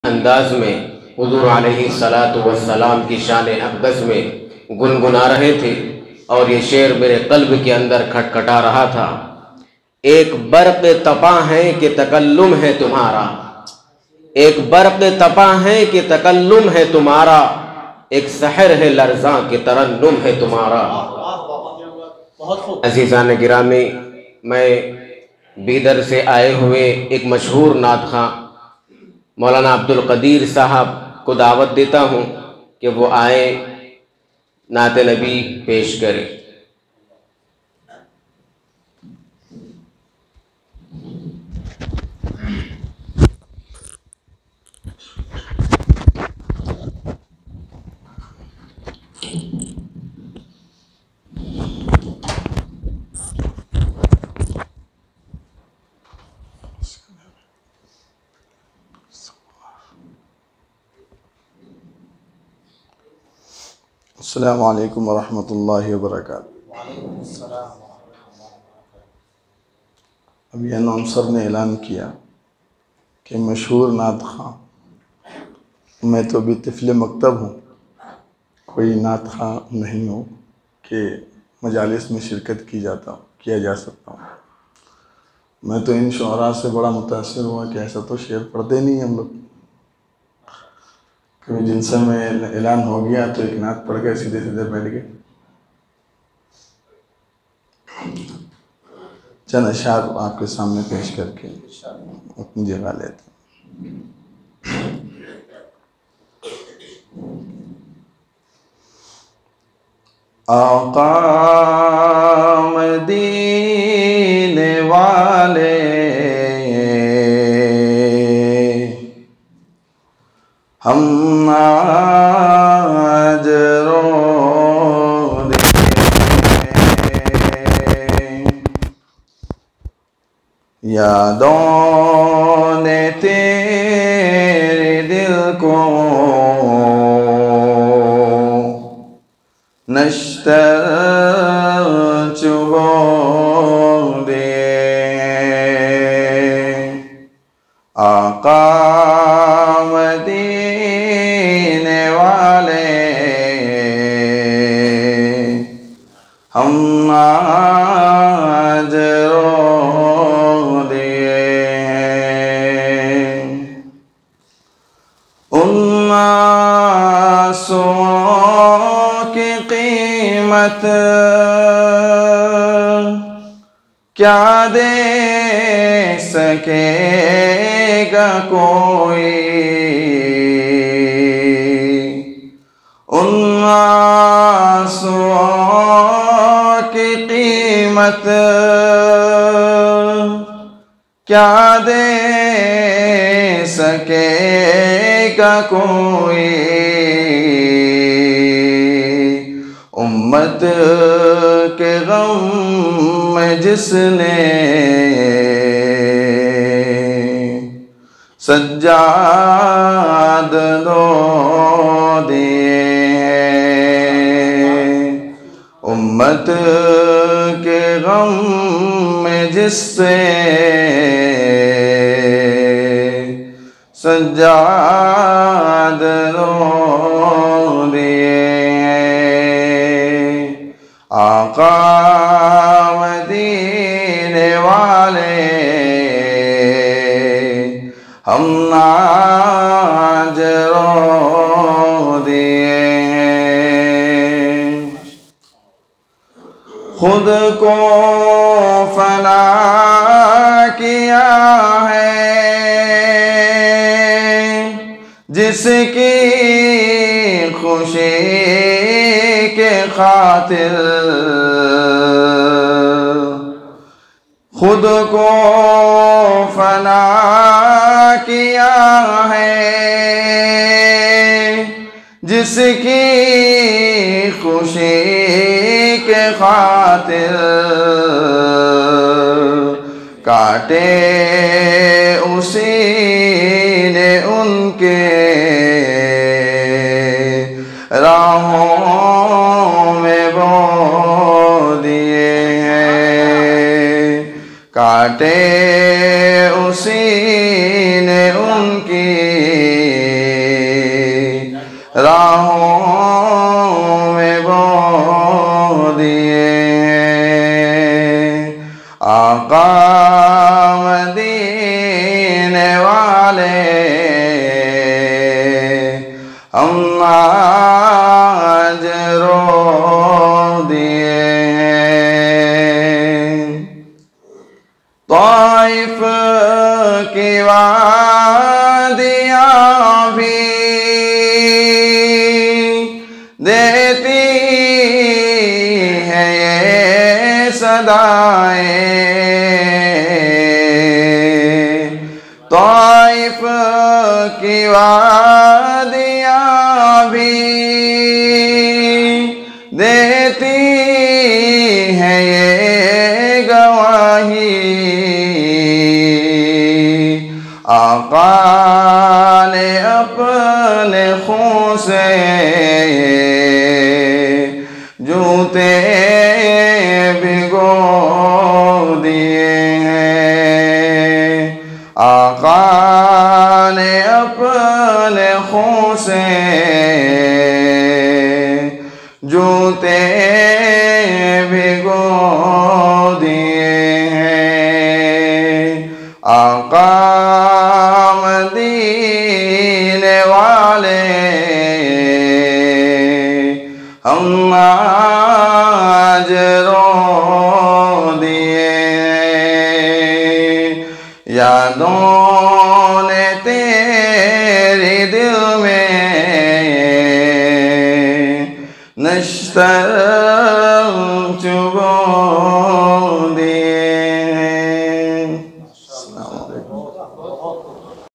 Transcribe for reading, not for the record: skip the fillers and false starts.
अंदाज में हुज़ूर अलैहिस्सलातु वस्सलाम की शान अक़दस में गुनगुना रहे थे और ये शेर मेरे क़ल्ब के अंदर खटखटा रहा था। एक बर्क़ तपा है कि तकल्लुम है तुम्हारा, एक बर्क़ तपा है कि तकल्लुम है तुम्हारा, एक सहर है लर्ज़ां के तरन्नुम है तुम्हारा। अज़ीज़ान गिरामी, मैं बीदर से आए हुए एक मशहूर नात ख़ां मौलाना अब्दुल क़दीर साहब को दावत देता हूँ कि वो आए नात नबी पेश करें। अस्सलामु अलैकुम वरहमतुल्लाहि वबरकातुहू। अभी अनाउंसर ने ऐलान किया कि मशहूर नात ख़ां, मैं तो अभी तिफ़्ल मकतब हूँ, कोई नात ख़ां नहीं हूँ कि मजालिस में शिरकत किया जा सकता हूँ। मैं तो इन शुअरा से बड़ा मुतासिर हुआ कि ऐसा तो शेर पढ़ते नहीं हम लोग। कभी जिनसे में ऐलान हो गया तो एक नात पढ़ के सीधे सीधे बैठ गए। चंद अशार आपके सामने पेश करके अपनी जगह लेते हैं। आका मदीने वाले हम आज रो यादों ने तेरे दिल को नश्तर चुबो दे। आका मदीने वाले हम आज रो दिए। उन आँसुओं की कीमत क्या दे सकेगा कोई। उन आँसुओं की कीमत क्या दे सकेगा कोई। उम्मत के गम में जिसने सज्जाद दो दिए। उम्मत के गम में जिससे सज्जाद दो दिए। आका मदीने वाले हम आज रो दिए। खुद को फना किया है जिसकी खुशी के खातिर। खुद को फना किया है जिसकी खुशी के खातिर। काटे उसी ने उनके राहों में बो दिए हैं। काटे उसी ने उनकी हम आज रो दिए हैं। ताइफ की वादियाँ भी देती है ये सदाएं। ताइफ की वादियाँ भी देती है ये गवाही। आका ने अपने खून से जूते भिगो दिए हैं। आका ने अपने खून से जूते भिगो दिए हैं। आका मदीने वाले हम आज रो दिए हैं। यादों ने तेरे दिल में नश्तर चुभो